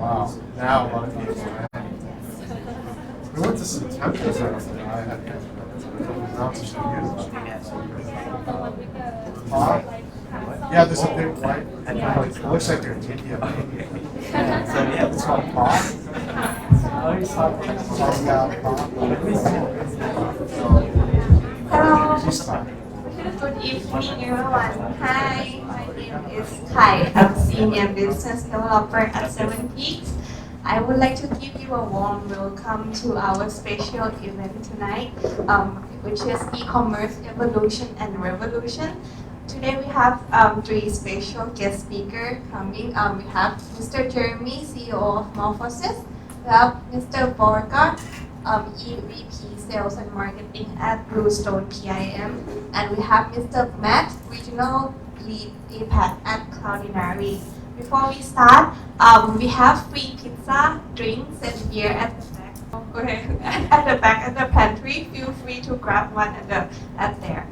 Wow. Now a lot of people. We went to some temples. I had not to show you. Yeah, there's a big white. It looks like you're in India. It's called Bob. Hello. Good evening, everyone. Hi, my name is Kai. I'm Senior Business Developer at 7 Peaks. I would like to give you a warm welcome to our special event tonight, which is e-commerce evolution and revolution. Today we have three special guest speakers coming. We have Mr. Jeremie, CEO of Morphosis. We have Mr. Borgar, EVP Sales and Marketing at Bluestone PIM. And we have Mr. Matt, Regional Lead APAC at Cloudinary. Before we start, we have free pizza, drinks, and beer at the back. At the back at the pantry. Feel free to grab one at there.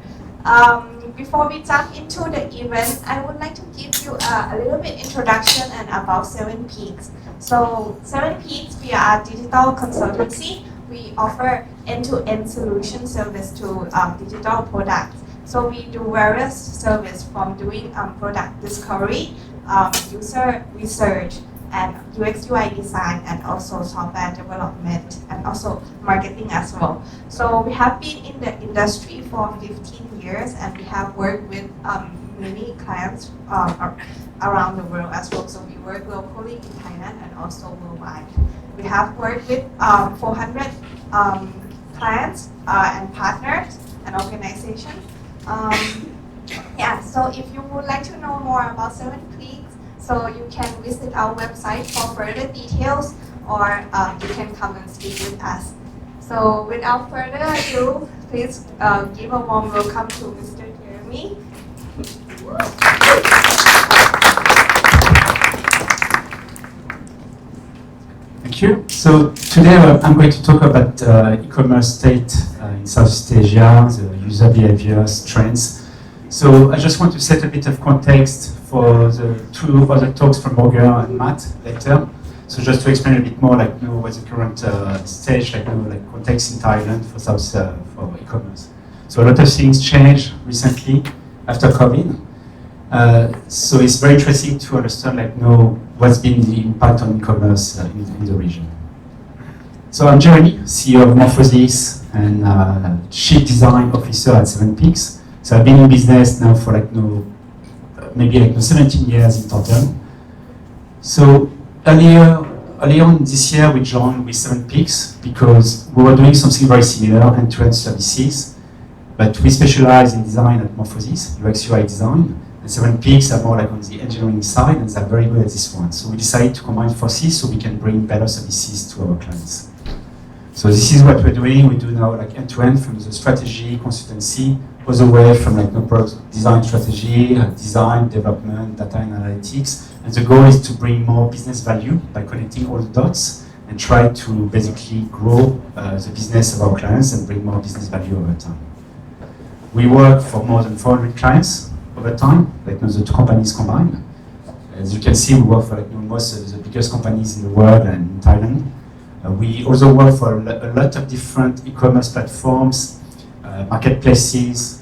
Before we jump into the event, I would like to give you a little bit introduction and about 7 Peaks. So 7 Peaks, we are a digital consultancy. We offer end-to-end solution service to digital products. So we do various service from doing product discovery, user research, and UX UI design, and also software development, and also marketing as well. So we have been in the industry for 15 years, and we have worked with many clients around the world as well. So we work locally in Thailand and also worldwide. We have worked with 400 clients and partners and organizations. So if you would like to know more about 7 Peaks, so you can visit our website for further details, or you can come and speak with us. So without further ado, please give a warm welcome to Mr. Jeremie. Thank you. So today I'm going to talk about e-commerce state in Southeast Asia, the user behaviors, trends. So I just want to set a bit of context for the two other talks from Borgar and Matt later. So just to explain a bit more, what's the current stage, context in Thailand for for e-commerce. So a lot of things changed recently after COVID. So it's very interesting to understand, what's been the impact on e-commerce in the region. So I'm Jeremie, CEO of Morphosis and Chief Design Officer at 7 Peaks. So I've been in business now for maybe 17 years in total. So earlier on this year, we joined with 7 Peaks because we were doing something very similar, end-to-end services, but we specialize in design at Morphosis, UX UI design, and 7 Peaks are more on the engineering side, and they're very good at this one. So we decided to combine forces so we can bring better services to our clients. So this is what we're doing. We do now end-to-end from the strategy, consultancy, all the way from product design strategy, design, development, data and analytics. And the goal is to bring more business value by connecting all the dots and try to basically grow the business of our clients and bring more business value over time. We work for more than 400 clients over time, the two companies combined. As you can see, we work for most of the biggest companies in the world and in Thailand. We also work for a lot of different e-commerce platforms, marketplaces,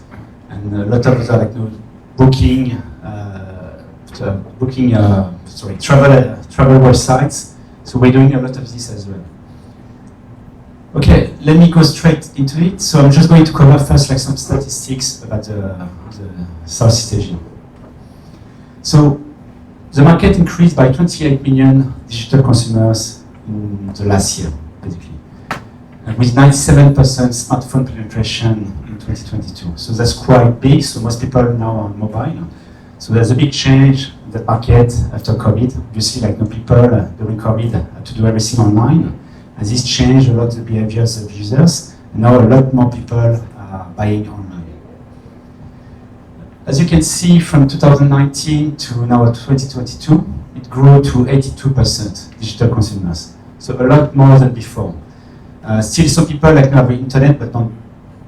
and a lot of other travel websites. So we're doing a lot of this as well. Okay, let me go straight into it. So I'm just going to cover first some statistics about the Southeast Asia. So the market increased by 28 million digital consumers in the last year, basically, with 97% smartphone penetration in 2022. So that's quite big. So most people now are on mobile. So there's a big change in the market after COVID. Obviously, no people during COVID had to do everything online. And this changed a lot the behaviors of users. And now a lot more people are buying online. As you can see, from 2019 to now 2022, it grew to 82% digital consumers. So a lot more than before. Still, some people have the internet but don't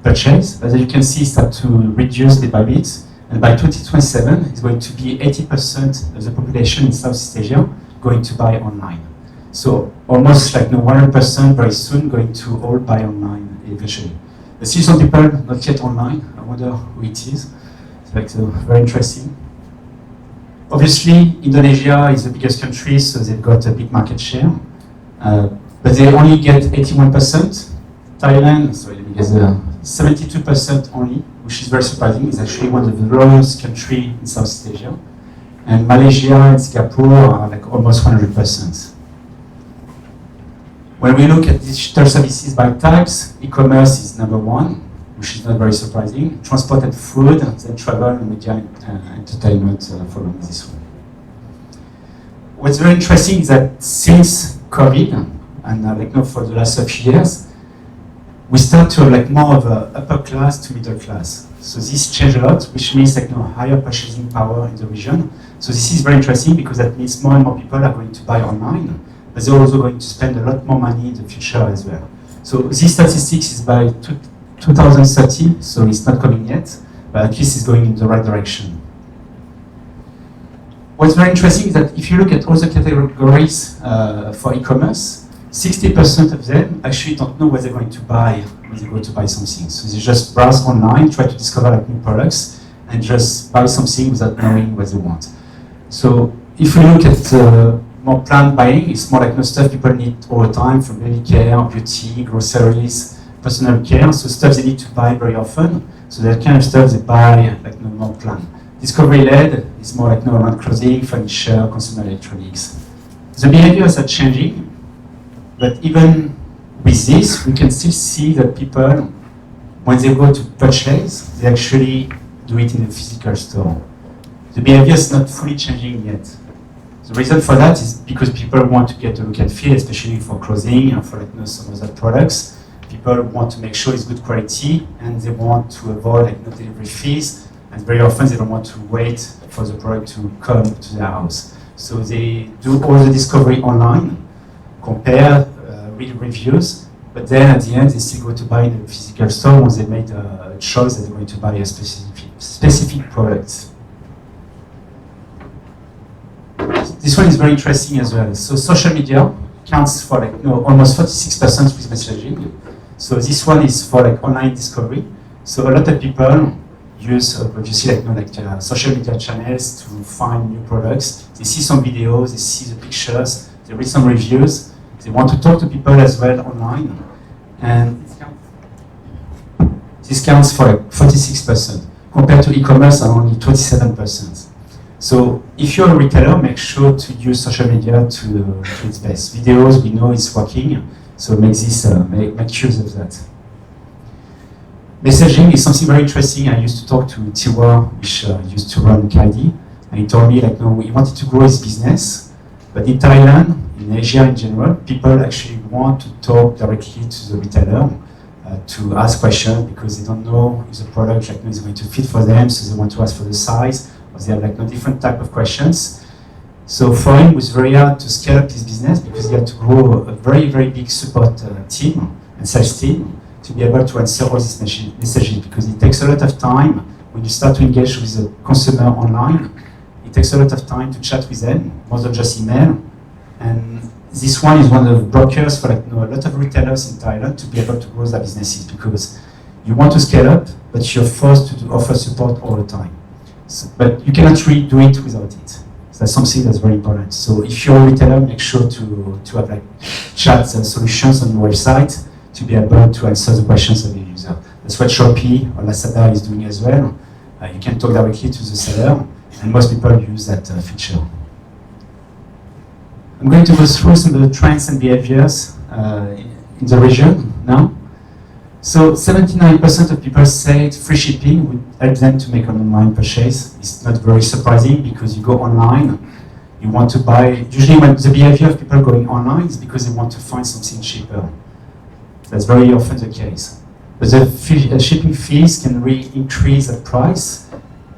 purchase. As you can see, start to reduce bit by bit. And by 2027, it's going to be 80% of the population in Southeast Asia going to buy online. So almost like 100% very soon going to all buy online eventually. I see some people not yet online. I wonder who it is. It's like very interesting. Obviously, Indonesia is the biggest country, so they've got a big market share. But they only get 81%. Thailand, sorry, let me guess, 72% only, which is very surprising. It's actually one of the lowest countries in Southeast Asia. And Malaysia and Singapore are like almost 100%. When we look at digital services by types, e-commerce is number one, which is not very surprising. Transport and food, then travel and media and entertainment following this one. What's very interesting is that since COVID, and for the last few years, we start to have more of a upper class to middle class. So this changed a lot, which means higher purchasing power in the region. So this is very interesting because that means more and more people are going to buy online, but they're also going to spend a lot more money in the future as well. So this statistics is by 2030, so it's not coming yet, but at least it's going in the right direction. What's very interesting is that if you look at all the categories for e-commerce, 60% of them actually don't know what they're going to buy when they go to buy something. So they just browse online, try to discover new products, and just buy something without knowing what they want. So if we look at more planned buying, it's more like stuff people need all the time, from baby care, beauty, groceries, personal care, so stuff they need to buy very often. So that kind of stuff they buy more planned. Discovery-led is more around clothing, furniture, consumer electronics. The behaviors are changing. But even with this, we can still see that people, when they go to purchase, they actually do it in a physical store. The behavior is not fully changing yet. The reason for that is because people want to get a look and feel, especially for clothing and for some other products. People want to make sure it's good quality, and they want to avoid delivery fees. And very often they don't want to wait for the product to come to their house. So they do all the discovery online, compare, read reviews, but then at the end they still go to buy in a physical store once they made a choice that they're going to buy a specific product. This one is very interesting as well. So social media counts for almost 46% with messaging. So this one is for online discovery. So a lot of people use obviously social media channels to find new products. They see some videos, they see the pictures, they read some reviews. They want to talk to people as well online, and this counts for 46%, compared to e-commerce are only 27%. So if you're a retailer, make sure to use social media to its best. Videos, we know it's working, so make use of that. Messaging is something very interesting. I used to talk to Tiwa, which used to run Kaidi, and he told me he wanted to grow his business, but in Thailand, in Asia in general, people actually want to talk directly to the retailer to ask questions because they don't know if the product is going to fit for them, so they want to ask for the size, or they have different type of questions. So for him, it was very hard to scale up his business because he had to grow a very, very big support team and sales team to be able to answer all these messages because it takes a lot of time when you start to engage with the consumer online. It takes a lot of time to chat with them, more than just email. And this one is one of the brokers for a lot of retailers in Thailand to be able to grow their businesses because you want to scale up, but you're forced to offer support all the time. So, but you cannot really do it without it. So that's something that's very important. So if you're a retailer, make sure to have chats and solutions on your website to be able to answer the questions of the user. That's what Shopee or Lazada is doing as well. You can talk directly to the seller, and most people use that feature. I'm going to go through some of the trends and behaviors in the region now. So 79% of people said free shipping would help them to make an online purchase. It's not very surprising because you go online, you want to buy, usually when the behavior of people going online is because they want to find something cheaper. That's very often the case. But the shipping fees can really increase the price.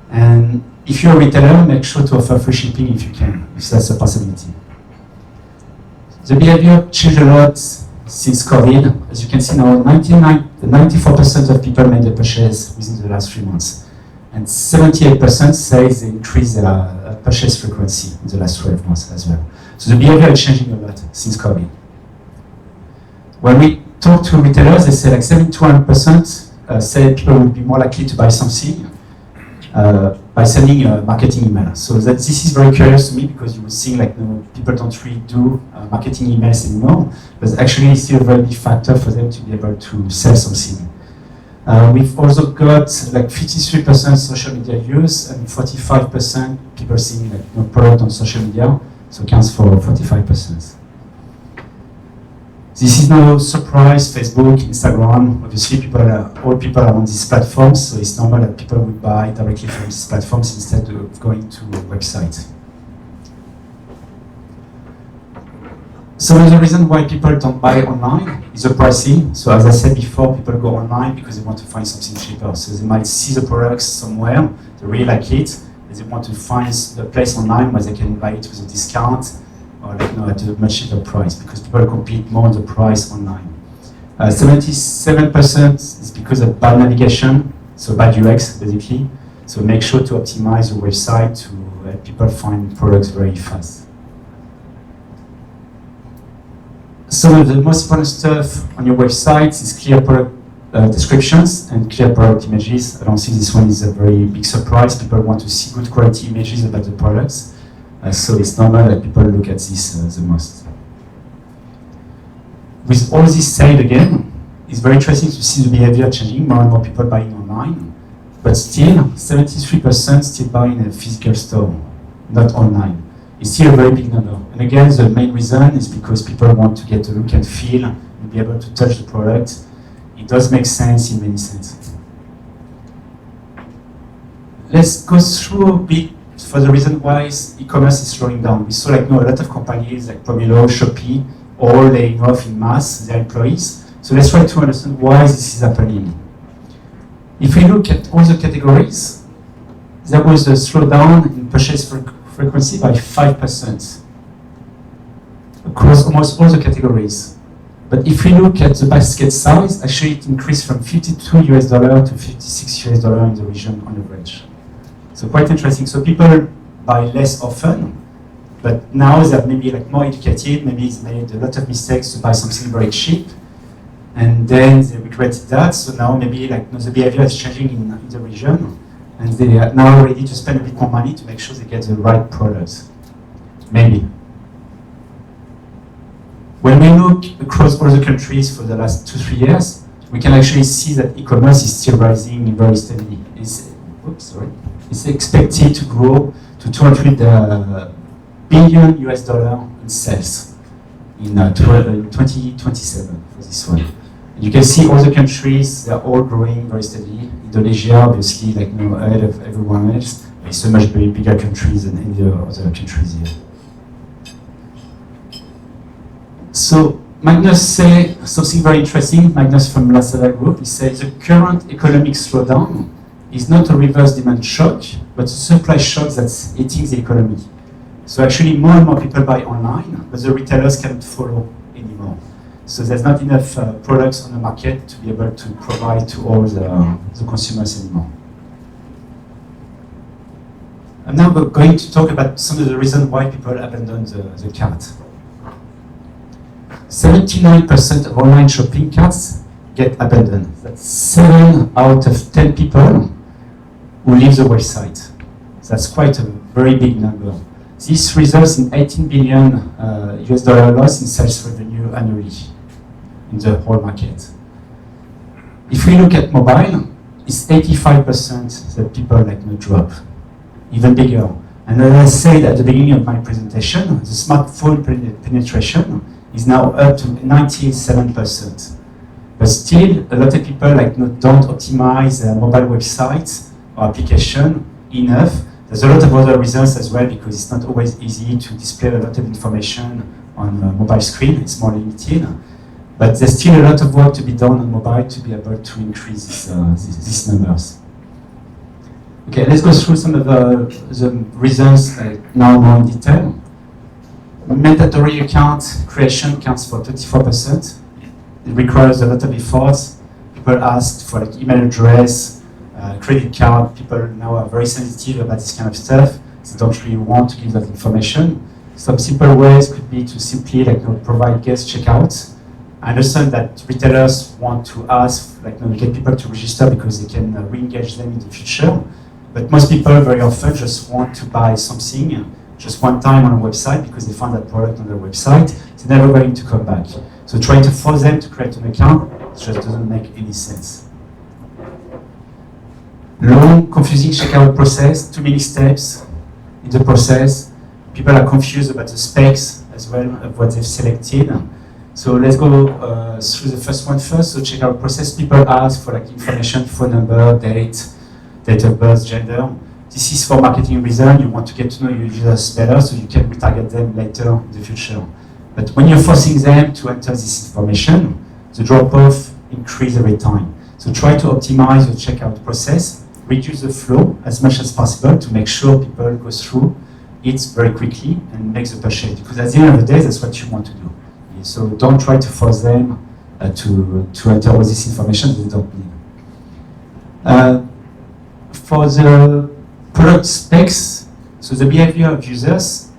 And if you're a retailer, make sure to offer free shipping if you can, if that's a possibility. The behavior changed a lot since COVID. As you can see now, 94% of people made a purchase within the last 3 months. And 78% say they increased their purchase frequency in the last 12 months as well. So the behavior is changing a lot since COVID. When we talk to retailers, they say like 71% say people will be more likely to buy something by sending a marketing email. So this is very curious to me, because you would think like people don't really do marketing emails anymore, but actually it's still a very big factor for them to be able to sell something. We've also got like 53% social media use and 45% people seeing like product on social media, so counts for 45%. This is no surprise. Facebook, Instagram, obviously all people are on these platforms, so it's normal that people would buy directly from these platforms instead of going to a website. Some of the reason why people don't buy online is the pricing. So as I said before, people go online because they want to find something cheaper. So they might see the products somewhere, they really like it, and they want to find the place online where they can buy it with a discount, or at a much cheaper price, because people compete more on the price online. 77% is because of bad navigation, so bad UX basically. So make sure to optimize your website to help people find products very fast. Some of the most important stuff on your website is clear product descriptions and clear product images. I don't think this one is a very big surprise. People want to see good quality images about the products. So it's normal that people look at this the most. With all this said again, it's very interesting to see the behavior changing, more and more people buying online, but still 73% still buy in a physical store, not online. It's still a very big number. And again, the main reason is because people want to get a look and feel and be able to touch the product. It does make sense in many senses. Let's go through a bit for the reason why e-commerce is slowing down. We saw a lot of companies like Pomelo, Shopee, all laying off in mass their employees. So let's try to understand why this is happening. If we look at all the categories, there was a slowdown in purchase frequency by 5% across almost all the categories. But if we look at the basket size, actually it increased from $52 to $56 in the region on average. So quite interesting. So people buy less often, but now they're maybe more educated, maybe they made a lot of mistakes to buy something very cheap, and then they regretted that. So now maybe the behavior is changing in the region, and they are now ready to spend a bit more money to make sure they get the right products. Maybe. When we look across all the countries for the last 2-3 years, we can actually see that e-commerce is still rising very steadily. It's expected to grow to $200 billion in sales in 2027 for this one. And you can see all the countries, they're all growing very steadily. Indonesia, obviously, ahead of everyone else. It's a much bigger country than any other countries here. So Magnus say something very interesting. Magnus from Lazada Group, he says the current economic slowdown is not a reverse demand shock, but a supply shock that's hitting the economy. So actually more and more people buy online, but the retailers can't follow anymore. So there's not enough products on the market to be able to provide to all the consumers anymore. I'm now going to talk about some of the reasons why people abandon the cart. 79% of online shopping carts get abandoned. That's 7 out of 10 people who leave the website. That's quite a very big number. This results in $18 billion loss in sales revenue annually in the whole market. If we look at mobile, it's 85% that people drop, even bigger. And as I said at the beginning of my presentation, the smartphone penetration is now up to 97%. But still, a lot of people don't optimize their mobile websites or application enough. There's a lot of other reasons as well, because it's not always easy to display a lot of information on a mobile screen. It's more limited. But there's still a lot of work to be done on mobile to be able to increase these numbers. Okay, let's go through some of the reasons now more in detail. Mandatory account creation counts for 24%. It requires a lot of effort. People ask for email address, credit card. People now are very sensitive about this kind of stuff. They don't really want to give that information. Some simple ways could be to simply provide guest checkouts. I understand that retailers want to ask, get people to register because they can re-engage them in the future. But most people very often just want to buy something just one time on a website because they found that product on their website. They're never going to come back. So trying to force them to create an account just doesn't make any sense. Long, confusing checkout process, too many steps in the process. People are confused about the specs as well of what they've selected. So let's go through the first one first. So checkout process, people ask for information, phone number, date of birth, gender. This is for marketing reasons. You want to get to know your users better so you can retarget them later in the future. But when you're forcing them to enter this information, the drop-off increases every time. So try to optimize your checkout process, reduce the flow as much as possible to make sure people go through it very quickly and make the purchase. Because at the end of the day, that's what you want to do. So don't try to force them to enter all this information they don't need. For the product specs, so the behavior of users,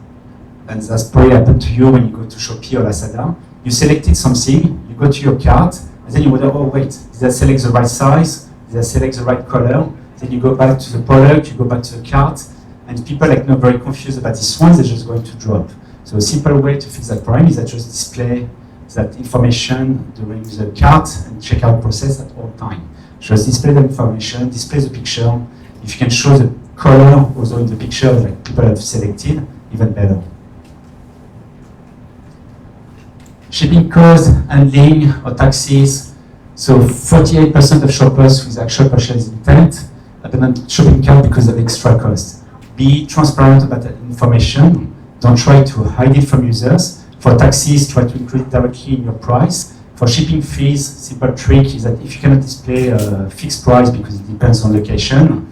and that's probably happened to you when you go to Shopee or Lazada, you selected something, you go to your cart, and then you wonder, oh wait, did I select the right size? Did I select the right color? Then you go back to the product, you go back to the cart, and people not very confused about this one, they're just going to drop. So a simple way to fix that problem is that just display that information during the cart and checkout process at all time. Just display the information, display the picture. If you can show the color also in the picture that people have selected, even better. Shipping costs, handling, or taxes. So 48% of shoppers with actual purchase intent abandon shopping cart because of extra cost. Be transparent about that information. Don't try to hide it from users. For taxes, try to include it directly in your price. For shipping fees, simple trick is that if you cannot display a fixed price because it depends on location,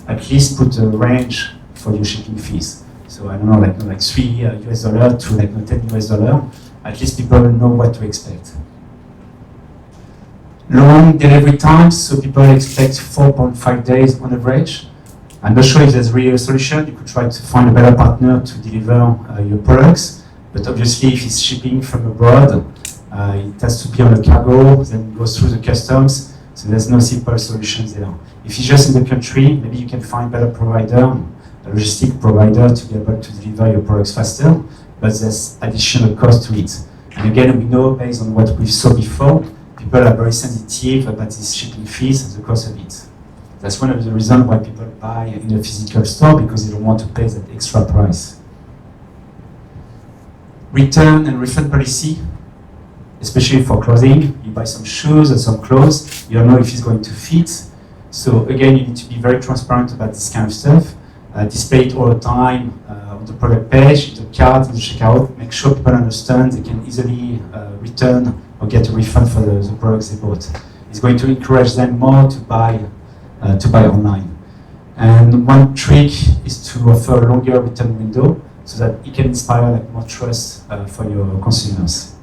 at least put a range for your shipping fees. So I don't know, like $3 US to $10 US. At least people know what to expect. Long delivery times, so people expect 4.5 days on average. I'm not sure if there's really a solution. You could try to find a better partner to deliver your products, but obviously if it's shipping from abroad, it has to be on a cargo, then goes through the customs, so there's no simple solutions there. If it's just in the country, maybe you can find better provider, a logistic provider to be able to deliver your products faster, but there's additional cost to it. And again, we know based on what we saw before, people are very sensitive about these shipping fees and the cost of it. That's one of the reasons why people buy in a physical store, because they don't want to pay that extra price. Return and refund policy, especially for clothing. You buy some shoes or some clothes, you don't know if it's going to fit. So again, you need to be very transparent about this kind of stuff. Display it all the time on the product page, in the cart, in the checkout. Make sure people understand they can easily return or get a refund for the products they bought. It's going to encourage them more to buy online. And one trick is to offer a longer return window so that it can inspire more trust for your consumers.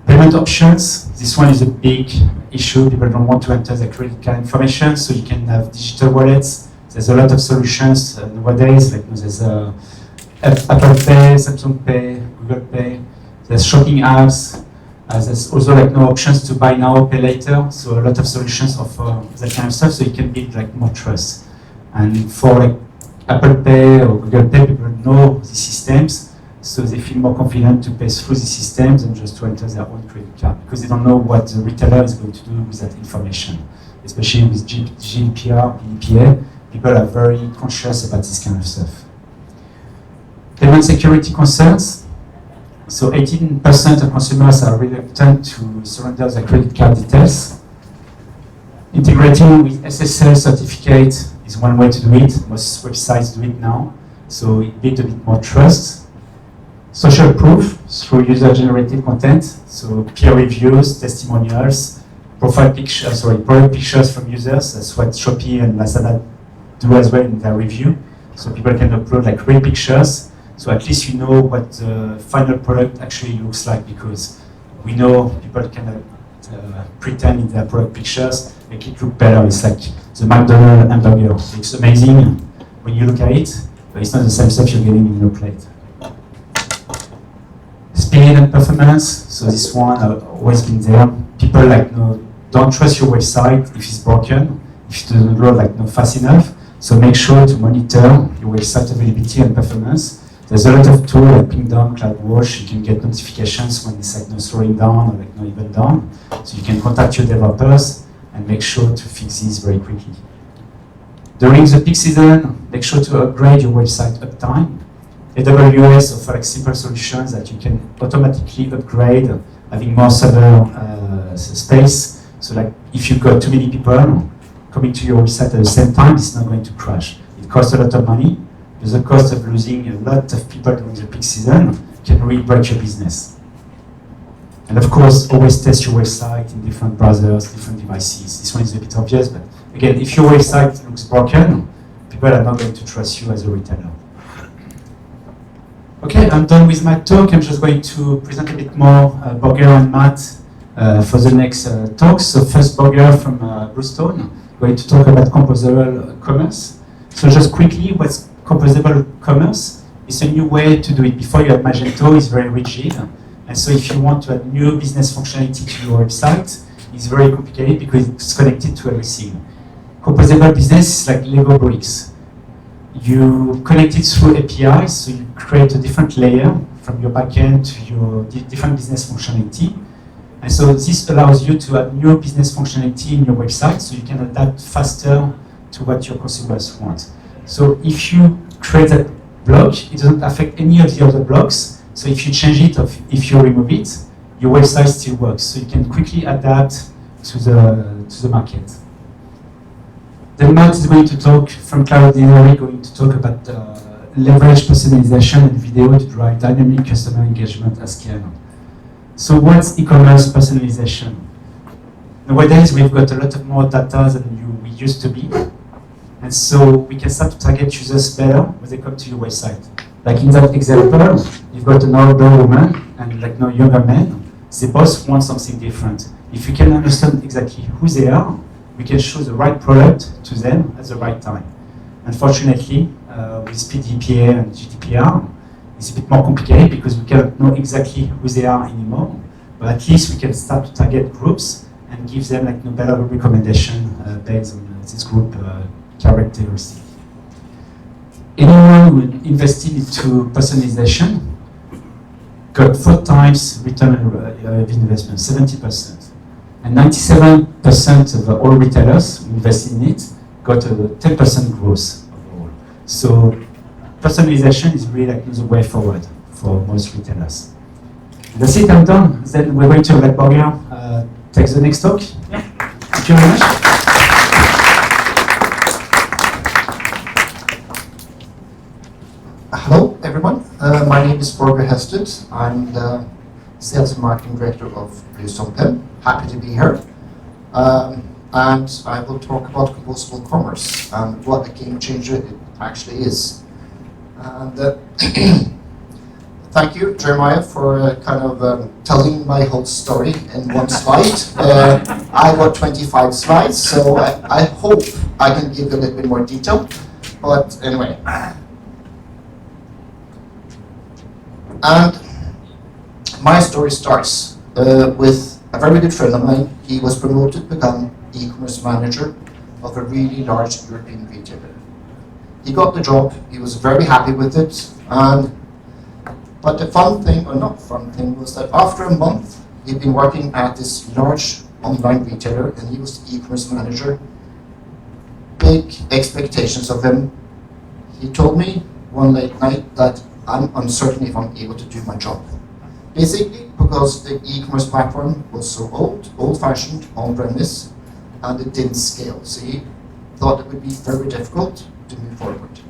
Payment options. This one is a big issue. People don't want to enter their credit card information, so you can have digital wallets. There's a lot of solutions nowadays. There's Apple Pay, Samsung Pay, Google Pay. There's shopping apps. There's also no options to buy now, pay later. So a lot of solutions offer that kind of stuff, so you can build more trust. And for Apple Pay or Google Pay, people know the systems, so they feel more confident to pay through the systems than just to enter their own credit card, because they don't know what the retailer is going to do with that information. Especially with GDPR, EPA, people are very conscious about this kind of stuff. Payment security concerns. So 18% of consumers are reluctant to surrender their credit card details. Integrating with SSL certificate is one way to do it. Most websites do it now. So it builds a bit more trust. Social proof through user-generated content. So peer reviews, testimonials, product pictures from users. That's what Shopee and Lazada do as well in their review. So people can upload real pictures. So at least you know what the final product actually looks like, because we know people cannot pretend in their product pictures, make it look better. It's like the McDonald's hamburger. It's amazing when you look at it, but it's not the same stuff you're getting in your plate. Speed and performance. So this one always been there. People like don't trust your website if it's broken, if it doesn't load fast enough. So make sure to monitor your website availability and performance. There's a lot of tools like Pingdom, CloudWatch. You can get notifications when it's slowing down or even down. So you can contact your developers and make sure to fix this very quickly. During the peak season, make sure to upgrade your website uptime. AWS offer simple solutions that you can automatically upgrade, having more server space. So if you've got too many people coming to your website at the same time, it's not going to crash. It costs a lot of money. The cost of losing a lot of people during the peak season can really break your business. And of course, always test your website in different browsers, different devices. This one is a bit obvious, but again, if your website looks broken, people are not going to trust you as a retailer. Okay, I'm done with my talk. I'm just going to present a bit more Borgar and Matt for the next talks. So first, Borgar from Bluestone, going to talk about composable commerce. So just quickly, what's composable commerce? It's a new way to do it. Before you had Magento, it's very rigid. And so if you want to add new business functionality to your website, it's very complicated because it's connected to everything. Composable business is like Lego bricks. You connect it through APIs, so you create a different layer from your backend to your different business functionality. And so this allows you to add new business functionality in your website, so you can adapt faster to what your consumers want. So if you create that block, it doesn't affect any of the other blocks. So if you change it or if you remove it, your website still works. So you can quickly adapt to the market. Then Matt is going to talk from Cloudinary, going to talk about leverage personalization and video to drive dynamic customer engagement at scale. So what's e-commerce personalization? Nowadays, we've got a lot of more data than we used to be. And so we can start to target users better when they come to your website. Like in that example, you've got an older woman and younger man. They both want something different. If you can understand exactly who they are, we can show the right product to them at the right time. Unfortunately, with PDPA and GDPR, it's a bit more complicated because we cannot know exactly who they are anymore. But at least we can start to target groups and give them better recommendation based on this group characteristic. Anyone who invested into personalization got 4 times return of investment, 70%. And 97% of all retailers who invested in it got a 10% growth overall. So personalization is really the way forward for most retailers. That's it, I'm done. Then we're going to let Borgar take the next talk. Yeah. Thank you very much. Hello, everyone. My name is Borgar Hestad. I'm the Sales and Marketing Director of Bluestone. Happy to be here. And I will talk about composable commerce and what a game changer it actually is. And thank you, Jeremie, for telling my whole story in one slide. I got 25 slides, so I hope I can give a little bit more detail. But anyway. And my story starts with a very good friend of mine. He was promoted to become e-commerce manager of a really large European retailer. He got the job, he was very happy with it, but the fun thing, or not fun thing, was that after a month, he'd been working at this large online retailer and he was the e-commerce manager. Big expectations of him. He told me one late night that I'm uncertain if I'm able to do my job. Basically, because the e-commerce platform was so old-fashioned, on-premise, and it didn't scale. So he thought it would be very difficult to move forward.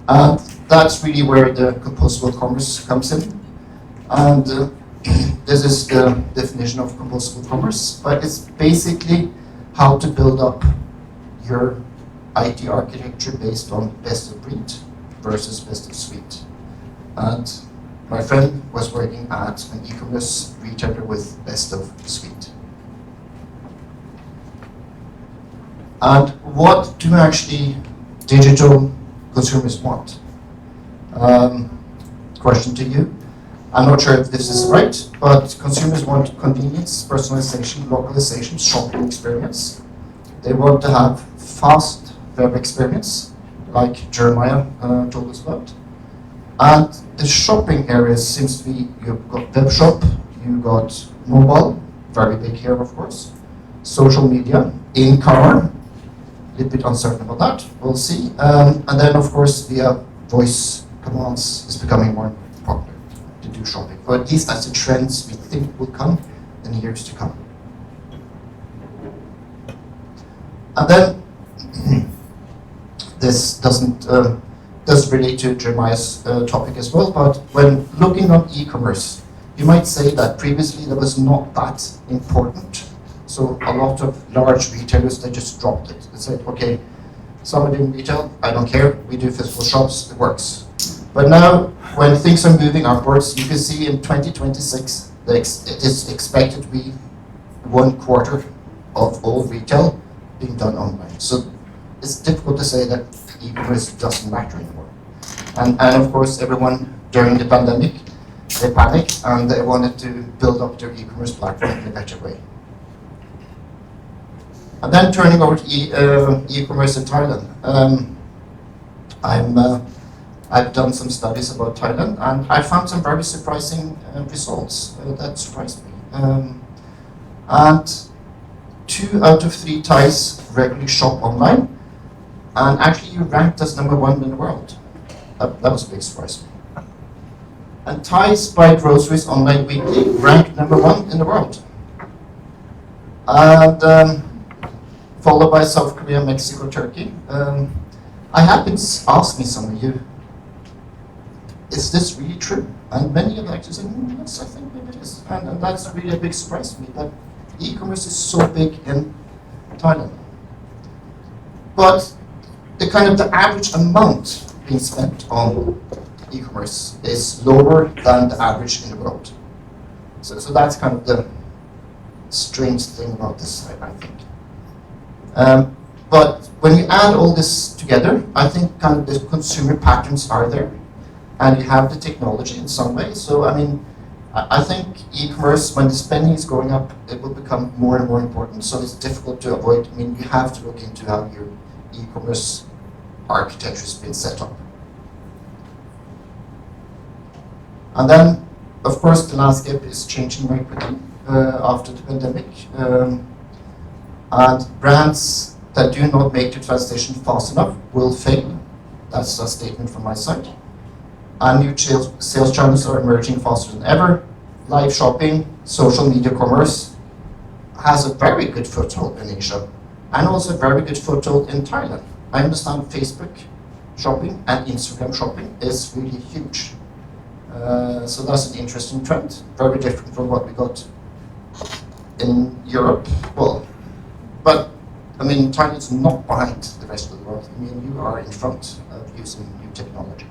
And that's really where the composable commerce comes in. And this is the definition of composable commerce, but it's basically how to build up your IT architecture based on best of breed versus best of suite. And my friend was working at an e-commerce retailer with best of suite. And what do actually digital consumers want. Question to you. I'm not sure if this is right, but consumers want convenience, personalization, localization, shopping experience. They want to have fast web experience, like Jeremie told us about. And the shopping areas seems to be, you've got web shop, you've got mobile, very big here of course, social media, in-car, a little bit uncertain about that, we'll see. And then of course via voice commands is becoming more popular to do shopping. Or at least that's the trends we think will come in the years to come. And then this doesn't relate to Jeremie's topic as well, but when looking on e-commerce, you might say that previously that was not that important. So a lot of large retailers, they just dropped it. They said, okay, somebody in retail, I don't care, we do physical shops, it works. But now, when things are moving upwards, you can see in 2026, it is expected to be 1/4 of all retail being done online. So it's difficult to say that e-commerce doesn't matter anymore. And of course, everyone during the pandemic, they panicked and they wanted to build up their e-commerce platform in a better way. And then turning over to e-commerce in Thailand. I've done some studies about Thailand and I found some very surprising results that surprised me. And 2 out of 3 Thais regularly shop online, and actually you ranked as #1 in the world. That was a big surprise to me. And Thais buy groceries online weekly, ranked #1 in the world. And followed by South Korea, Mexico, Turkey. I have been asking some of you, is this really true? And many of you actually say, yes, I think maybe it is. And that's really a big surprise to me, that e-commerce is so big in Thailand. But the average amount being spent on e-commerce is lower than the average in the world. So that's kind of the strange thing about this, I think. But when you add all this together, I think kind of the consumer patterns are there, and you have the technology in some way. So I mean, I think e-commerce, when the spending is going up, it will become more and more important. So it's difficult to avoid. I mean, you have to look into how your e-commerce architecture has been set up. And then, of course, the landscape is changing very quickly after the pandemic. And brands that do not make the transition fast enough will fail. That's a statement from my side. And new sales channels are emerging faster than ever. Live shopping, social media commerce has a very good foothold in Asia, and also a very good foothold in Thailand. I understand Facebook shopping and Instagram shopping is really huge. So that's an interesting trend, very different from what we got in Europe. Well, but I mean, Thailand is not behind the rest of the world. I mean, you are in front of using new technology.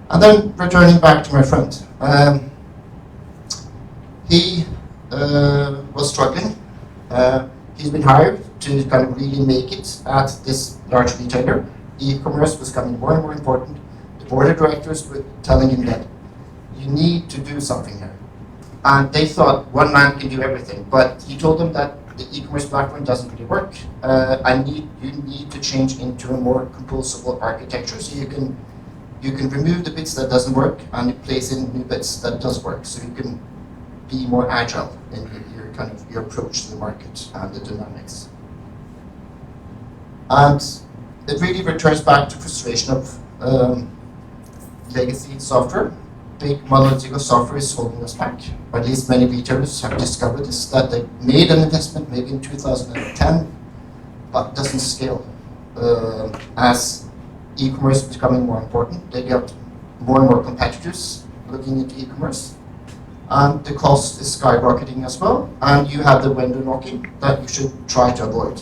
And then returning back to my friend, he was struggling. He's been hired to kind of really make it at this large retailer. E-commerce was becoming more and more important. The board of directors were telling him that you need to do something here. And they thought one man can do everything, but he told them that the e-commerce platform doesn't really work. You need to change into a more composable architecture, so you can remove the bits that doesn't work and place in new bits that does work, so you can be more agile in your approach to the market and the dynamics. And it really returns back to frustration of legacy software. Big monolithic software is holding us back. Or at least many retailers have discovered this, that they made an investment maybe in 2010, but doesn't scale. As e-commerce is becoming more important, they get more and more competitors looking into e-commerce. And the cost is skyrocketing as well. And you have the vendor knocking that you should try to avoid,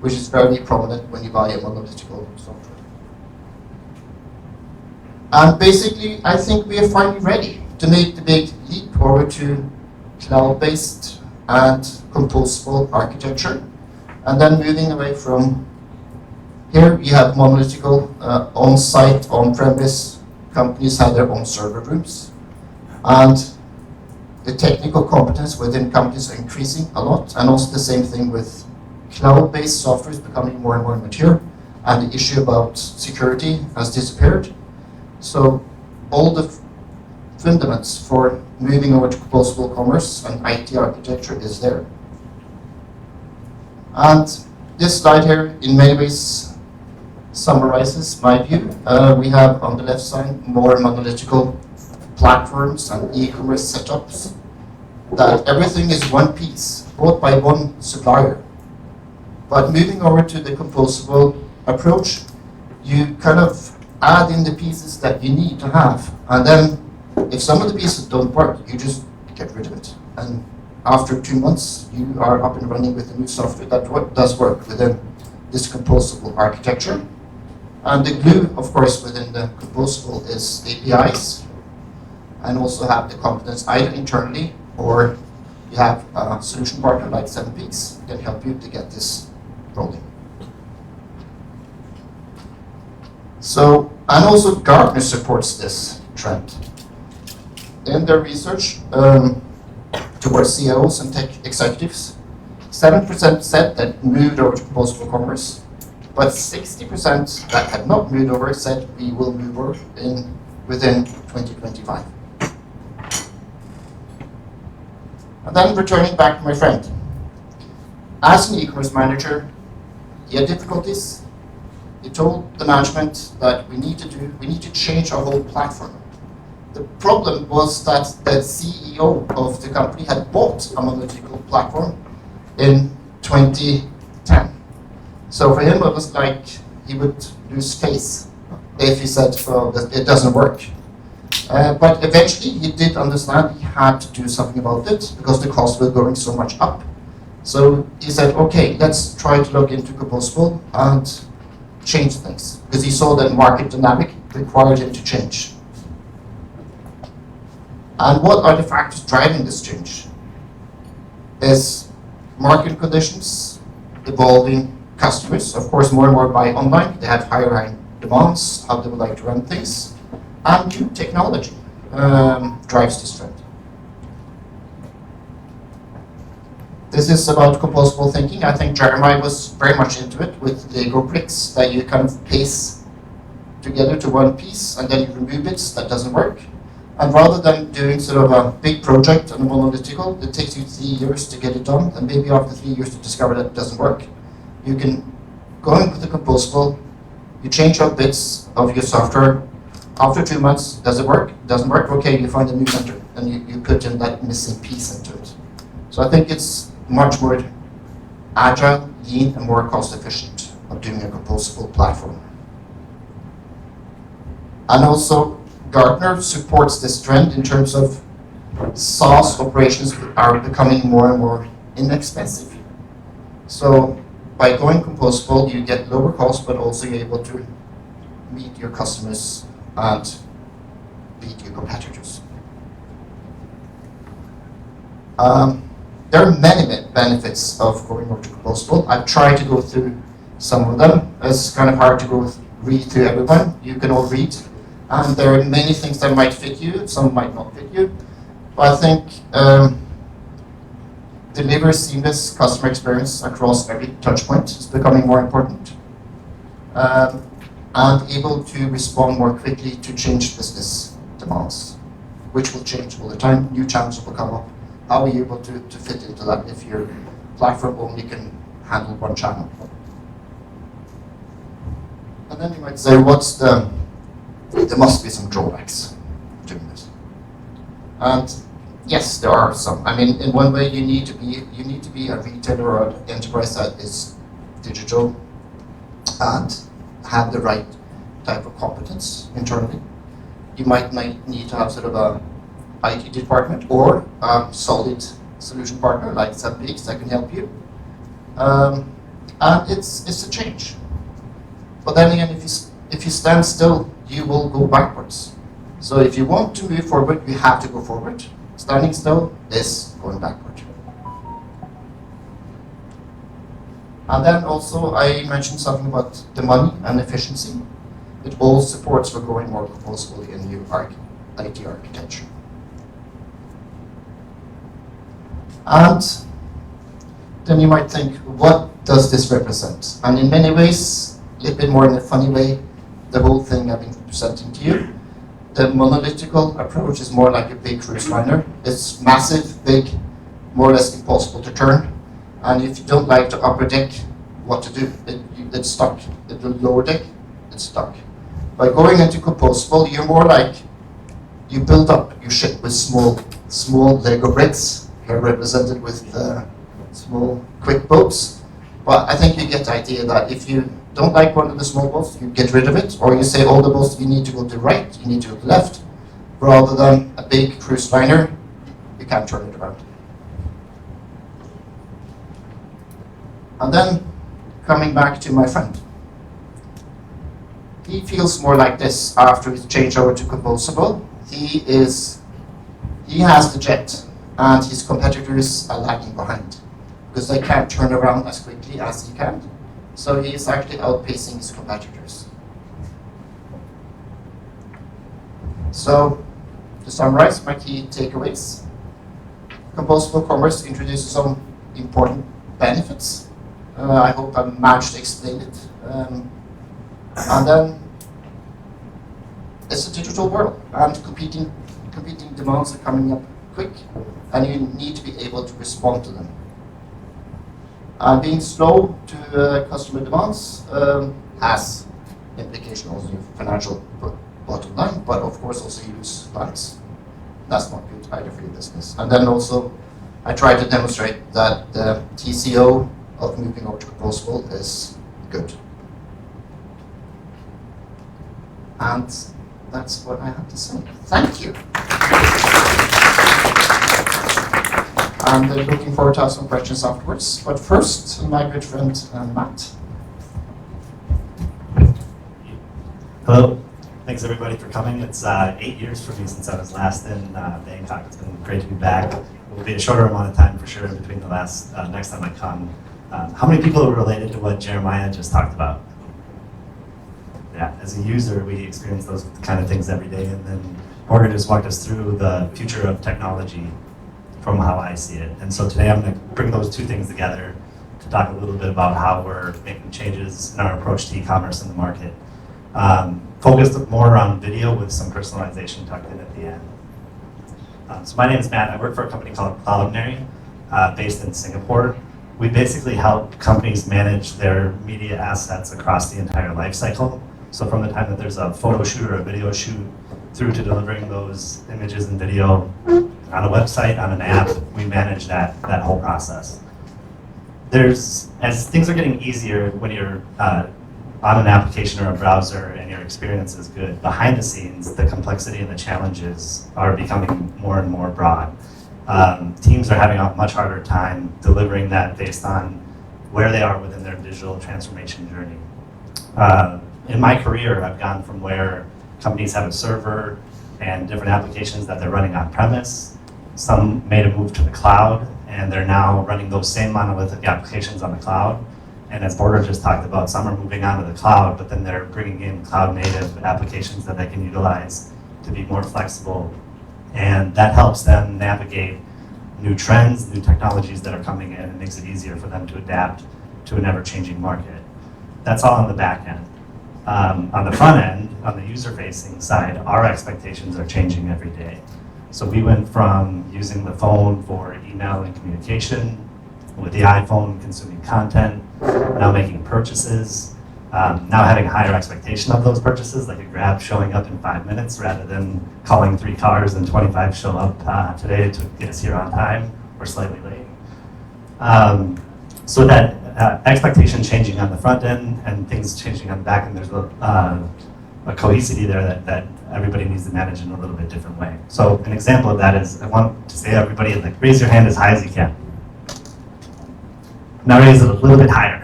which is very prominent when you buy a monolithic software. And basically, I think we are finally ready to make the big leap over to cloud-based and composable architecture, and then moving away from Here you have monolithical, on-site, on-premise. Companies have their own server rooms. And the technical competence within companies are increasing a lot. And also the same thing with cloud-based software is becoming more and more mature. And the issue about security has disappeared. So all the fundamentals for moving over to composable commerce and IT architecture is there. And this slide here, in many ways, summarizes my view. We have on the left side more monolithical platforms and e-commerce setups, that everything is one piece, bought by one supplier. But moving over to the composable approach, you kind of add in the pieces that you need to have, and then if some of the pieces don't work, you just get rid of it. And after 2 months, you are up and running with a new software that does work within this composable architecture. And the glue, of course, within the composable is APIs, and also have the competence either internally or you have a solution partner like 7 Peaks that help you to get this rolling. So, and also Gartner supports this trend. In their research towards CEOs and tech executives, 7% said that moved over to composable commerce, but 60% that had not moved over said we will move over within 2025. And then returning back to my friend. As an e-commerce manager, he had difficulties. He told the management that we need to change our whole platform. The problem was that the CEO of the company had bought a monolithical platform in 2010. So for him, it was like he would lose face if he said, oh, it doesn't work. But eventually he did understand he had to do something about it because the costs were going so much up. So he said, okay, let's try to look into composable and change things, because he saw that market dynamic required him to change. And what are the factors driving this change? Is market conditions, evolving customers, of course more and more buy online, they have higher demands, how they would like to run things, and new technology drives this trend. This is about composable thinking. I think Jeremie was very much into it with Lego bricks that you kind of paste together to one piece and then you remove bits that doesn't work. And rather than doing sort of a big project and a monolithical, it takes you 3 years to get it done, and maybe after 3 years to discover that it doesn't work. You can go in with the composable, you change out bits of your software. After 2 months, does it work? Doesn't work? Okay, you find a new vendor and you put in that missing piece into it. So I think it's much more agile, lean, and more cost efficient of doing a composable platform. And also, Gartner supports this trend in terms of SaaS operations are becoming more and more inexpensive. So by going composable, you get lower cost, but also you're able to meet your customers and beat your competitors. There are many benefits of going over to composable. I've tried to go through some of them. It's kind of hard to read through everyone. You can all read. And there are many things that might fit you, some might not fit you. But I think deliver seamless customer experience across every touch point is becoming more important. And able to respond more quickly to change business demands, which will change all the time. New challenges will come up. How are you able to fit into that if your platform only can handle one channel? And then you might say, there must be some drawbacks to doing this. And yes, there are some. I mean, in one way, you need to be a retailer or an enterprise that is digital and have the right type of competence internally. You might need to have sort of a IT department or a solid solution partner like 7 Peaks that can help you. And it's a change. But then again, if you stand still, you will go backwards. So if you want to move forward, you have to go forward. Standing still is going backward. And then also I mentioned something about the money and efficiency. It all supports for growing more composably in new IT architecture. And then you might think, what does this represent? And in many ways, a little bit more in a funny way, the whole thing I've been presenting to you. The monolithical approach is more like a big cruise liner. It's massive, big, more or less impossible to turn. And if you don't like the upper deck, what to do? It's stuck. The lower deck, it's stuck. By going into composable, you're more like, you build up your ship with small Lego bricks, here represented with small quick boats. But I think you get the idea that if you don't like one of the small boats, you get rid of it, or you say all the boats you need to go to the right, you need to go to the left, rather than a big cruise liner, you can't turn it around. And then, coming back to my friend. He feels more like this after he's changed over to composable. He has the jet, and his competitors are lagging behind because they can't turn around as quickly as he can. So he is actually outpacing his competitors. So, to summarize my key takeaways, composable commerce introduces some important benefits. I hope I managed to explain it. And then it's a digital world, and competing demands are coming up quick, and you need to be able to respond to them. And being slow to customer demands has implications on your financial bottom line, but of course also you lose clients. That's not good either for your business. And then also, I try to demonstrate that the TCO of moving over to composable is good. And that's what I have to say. Thank you. And looking forward to have some questions afterwards. But first, my good friend Matt. Hello. Thanks everybody for coming. It's 8 years for me since I was last in Bangkok. It's been great to be back. It will be a shorter amount of time for sure in between the next time I come. How many people are related to what Jeremiah just talked about? Yeah, as a user, we experience those kind of things every day, and then Borgar just walked us through the future of technology from how I see it. And so today I'm going to bring those two things together to talk a little bit about how we're making changes in our approach to e-commerce in the market. Focused more around video with some personalization tucked in at the end. So my name is Matt. I work for a company called Cloudinary, based in Singapore. We basically help companies manage their media assets across the entire life cycle. So from the time that there's a photo shoot or a video shoot through to delivering those images and video on a website, on an app, we manage that whole process. As things are getting easier when you're on an application or a browser and your experience is good, behind the scenes, the complexity and the challenges are becoming more and more broad. Teams are having a much harder time delivering that based on where they are within their digital transformation journey. In my career, I've gone from where companies have a server and different applications that they're running on premise. Some made a move to the cloud, and they're now running those same monolithic applications on the cloud. And as Borgar just talked about, some are moving on to the cloud, but then they're bringing in cloud-native applications that they can utilize to be more flexible. And that helps them navigate new trends, new technologies that are coming in, and makes it easier for them to adapt to an ever-changing market. That's all on the back end. On the front end, on the user-facing side, our expectations are changing every day. So we went from using the phone for email and communication, with the iPhone consuming content, now making purchases, now having a higher expectation of those purchases, like a Grab showing up in 5 minutes rather than calling 3 cars and 25 show up today to get us here on time or slightly late. So that expectation changing on the front end and things changing on the back end, there's a cohesivity there that everybody needs to manage in a little bit different way. So an example of that is, I want to say everybody, like, raise your hand as high as you can. Now raise it a little bit higher.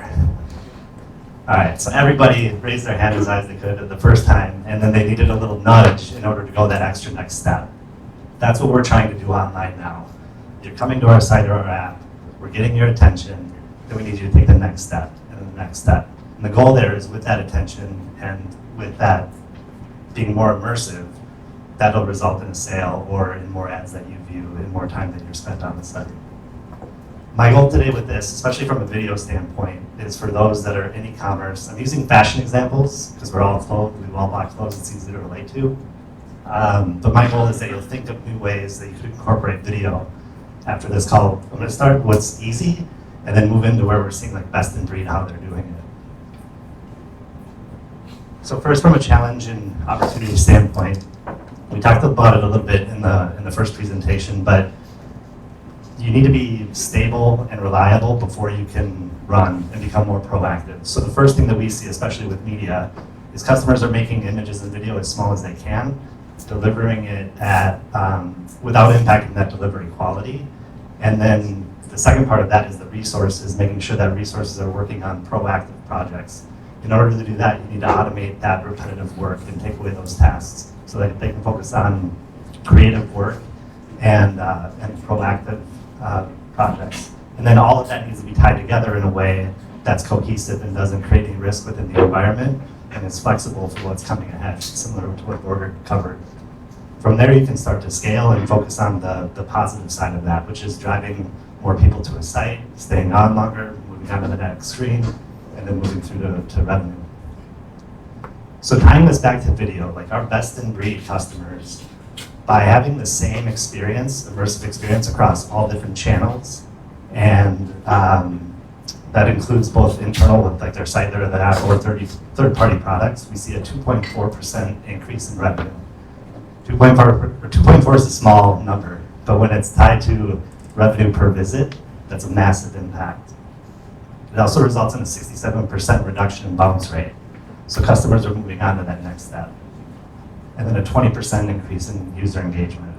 All right, so everybody raised their hand as high as they could at the first time, and then they needed a little nudge in order to go that extra next step. That's what we're trying to do online now. You're coming to our site or our app, we're getting your attention, then we need you to take the next step and then the next step. And the goal there is with that attention and with that being more immersive, that'll result in a sale or in more ads that you view and more time that you're spent on the site. My goal today with this, especially from a video standpoint, is for those that are in e-commerce. I'm using fashion examples because we're all clothes, we've all bought clothes, it's easy to relate to. But my goal is that you'll think of new ways that you could incorporate video after this call. I'm gonna start what's easy and then move into where we're seeing like best in breed, how they're doing it. So first, from a challenge and opportunity standpoint, we talked about it a little bit in the first presentation, but you need to be stable and reliable before you can run and become more proactive. So the first thing that we see, especially with media, is customers are making images and video as small as they can, delivering it at without impacting that delivery quality. And then the second part of that is the resources, making sure that resources are working on proactive projects. In order to do that, you need to automate that repetitive work and take away those tasks so that they can focus on creative work and proactive projects. And then all of that needs to be tied together in a way that's cohesive and doesn't create any risk within the environment and is flexible for what's coming ahead, similar to what Borgar covered. From there, you can start to scale and focus on the positive side of that, which is driving more people to a site, staying on longer, moving on to the next screen, and then moving through to revenue. So tying this back to video, like our best in breed customers, by having the same experience, immersive experience across all different channels, and that includes both internal with like their site, their app, or third-party products, we see a 2.4% increase in revenue. 2.4 is a small number, but when it's tied to revenue per visit, that's a massive impact. It also results in a 67% reduction in bounce rate. So customers are moving on to that next step. And then a 20% increase in user engagement.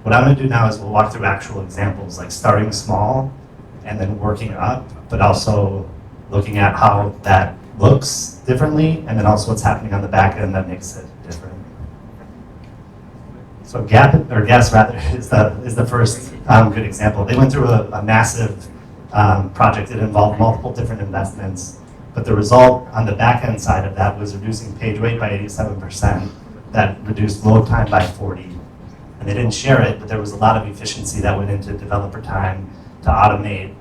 What I'm gonna do now is we'll walk through actual examples, like starting small and then working up, but also looking at how that looks differently, and then also what's happening on the back end that makes it different. So Guess is the first good example. They went through a massive project that involved multiple different investments, but the result on the back end side of that was reducing page weight by 87%, that reduced load time by 40. And they didn't share it, but there was a lot of efficiency that went into developer time to automate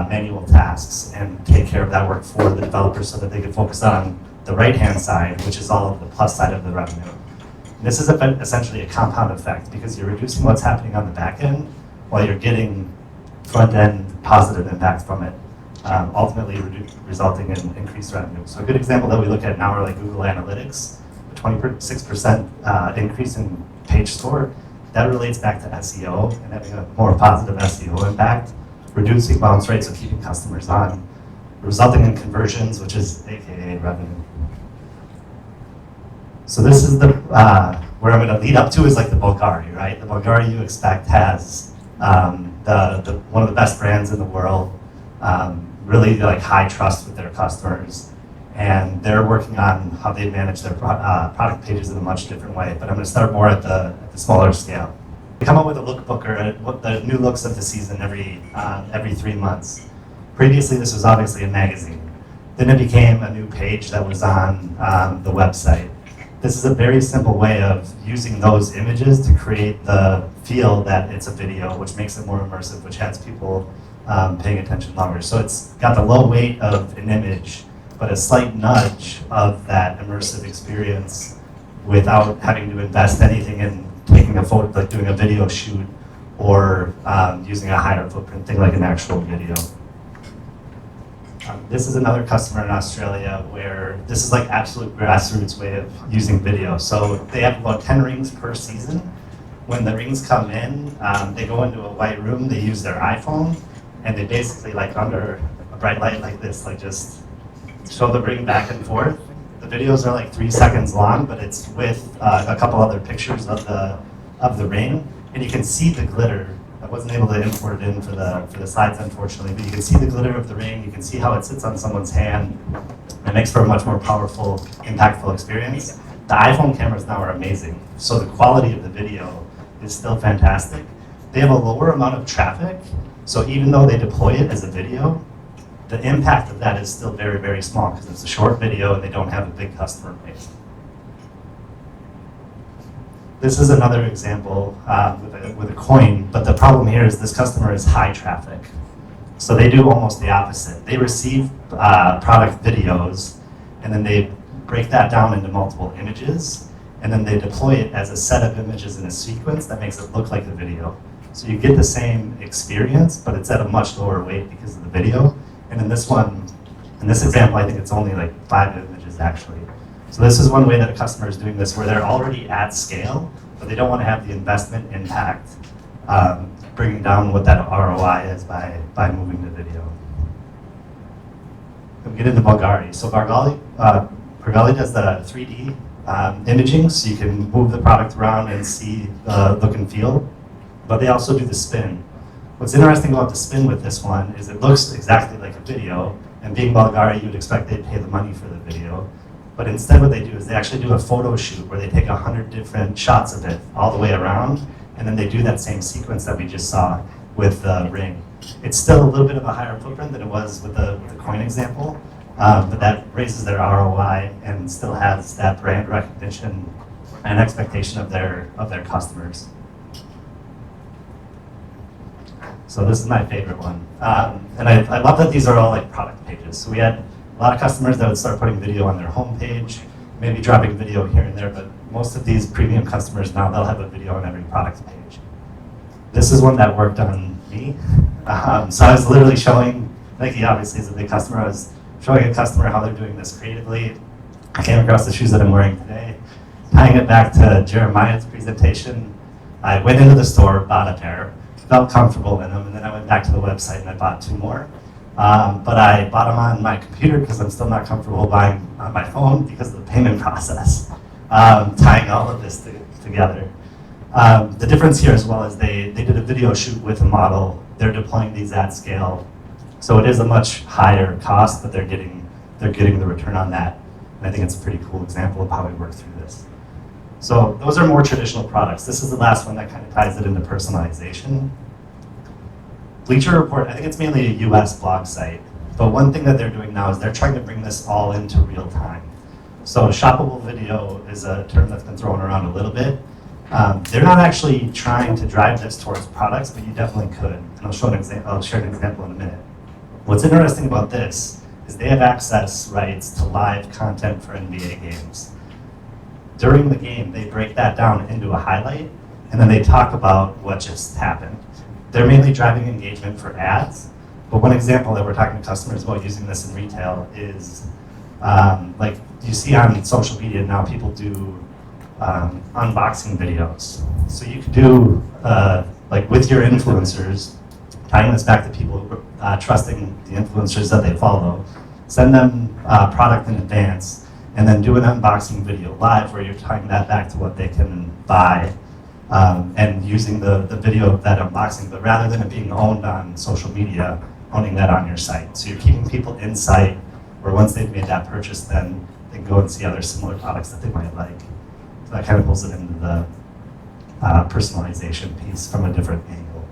manual tasks and take care of that work for the developers so that they could focus on the right-hand side, which is all of the plus side of the revenue. And this is essentially a compound effect because you're reducing what's happening on the back end while you're getting front-end positive impact from it, ultimately resulting in increased revenue. So a good example that we look at now are like Google Analytics, a 26% increase in page score. That relates back to SEO and having a more positive SEO impact, reducing bounce rates, so keeping customers on, resulting in conversions, which is AKA revenue. So this is the where I'm going to lead up to is like the Borgar, right? The Borgar you expect has one of the best brands in the world, really like high trust with their customers, and they're working on how they manage their product pages in a much different way. But I'm going to start more at the smaller scale. We come up with a lookbook or the new looks of the season every 3 months. Previously, this was obviously a magazine. Then it became a new page that was on the website. This is a very simple way of using those images to create the feel that it's a video, which makes it more immersive, which has people paying attention longer. So it's got the low weight of an image, but a slight nudge of that immersive experience without having to invest anything in taking a photo, like doing a video shoot, or using a higher footprint thing like an actual video. This is another customer in Australia where this is like absolute grassroots way of using video. So they have about 10 rings per season. When the rings come in, they go into a white room, they use their iPhone, and they basically like under a bright light like this, like just show the ring back and forth. The videos are like 3 seconds long, but it's with a couple other pictures of the ring, and you can see the glitter. I wasn't able to import it in for the slides, unfortunately, but you can see the glitter of the ring. You can see how it sits on someone's hand. It makes for a much more powerful, impactful experience. The iPhone cameras now are amazing, so the quality of the video is still fantastic. They have a lower amount of traffic, so even though they deploy it as a video, the impact of that is still very, very small because it's a short video and they don't have a big customer base. This is another example with a coin, but the problem here is this customer is high traffic. So they do almost the opposite. They receive product videos, and then they break that down into multiple images, and then they deploy it as a set of images in a sequence that makes it look like a video. So you get the same experience, but it's at a much lower weight because of the video. And in this one, in this example, I think it's only like 5 images actually. So this is one way that a customer is doing this where they're already at scale, but they don't want to have the investment impact bringing down what that ROI is by moving to video. We get into Borgar. So Borgar does the 3D imaging, so you can move the product around and see the look and feel, but they also do the spin. What's interesting about the spin with this one is it looks exactly like a video, and being Borgar, you would expect they'd pay the money for the video. But instead what they do is they actually do a photo shoot where they take 100 different shots of it all the way around, and then they do that same sequence that we just saw with the ring. It's still a little bit of a higher footprint than it was with the coin example, but that raises their ROI and still has that brand recognition and expectation of their customers. So this is my favorite one. And I love that these are all like product pages. So we had a lot of customers that would start putting video on their homepage, maybe dropping video here and there, but most of these premium customers now, they'll have a video on every product page. This is one that worked on me. So I was literally showing, Nike obviously is a big customer, I was showing a customer how they're doing this creatively. I came across the shoes that I'm wearing today. Tying it back to Jeremiah's presentation, I went into the store, bought a pair, felt comfortable in them, and then I went back to the website and I bought 2 more. But I bought them on my computer because I'm still not comfortable buying on my phone because of the payment process, tying all of this together. The difference here as well is they did a video shoot with a model. They're deploying these at scale. So it is a much higher cost, but they're getting the return on that. And I think it's a pretty cool example of how we work through this. So those are more traditional products. This is the last one that kind of ties it into personalization. Bleacher Report, I think it's mainly a US blog site, but one thing that they're doing now is they're trying to bring this all into real time. So shoppable video is a term that's been thrown around a little bit. They're not actually trying to drive this towards products, but you definitely could. And I'll share an example in a minute. What's interesting about this is they have access rights to live content for NBA games. During the game, they break that down into a highlight, and then they talk about what just happened. They're mainly driving engagement for ads, but one example that we're talking to customers about using this in retail is, like you see on social media now, people do unboxing videos. So you could do, like with your influencers, tying this back to people trusting the influencers that they follow, send them product in advance, and then do an unboxing video live where you're tying that back to what they can buy. And using the video of that unboxing, but rather than it being owned on social media, owning that on your site. So you're keeping people in sight, where once they've made that purchase, then they can go and see other similar products that they might like. So that kind of pulls it into the personalization piece from a different angle.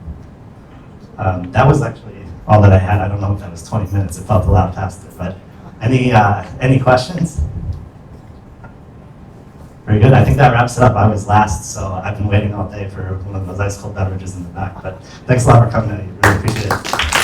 That was actually all that I had. I don't know if that was 20 minutes. It felt a lot faster, but any questions? Very good. I think that wraps it up. I was last, so I've been waiting all day for one of those ice cold beverages in the back. But thanks a lot for coming. I really appreciate it.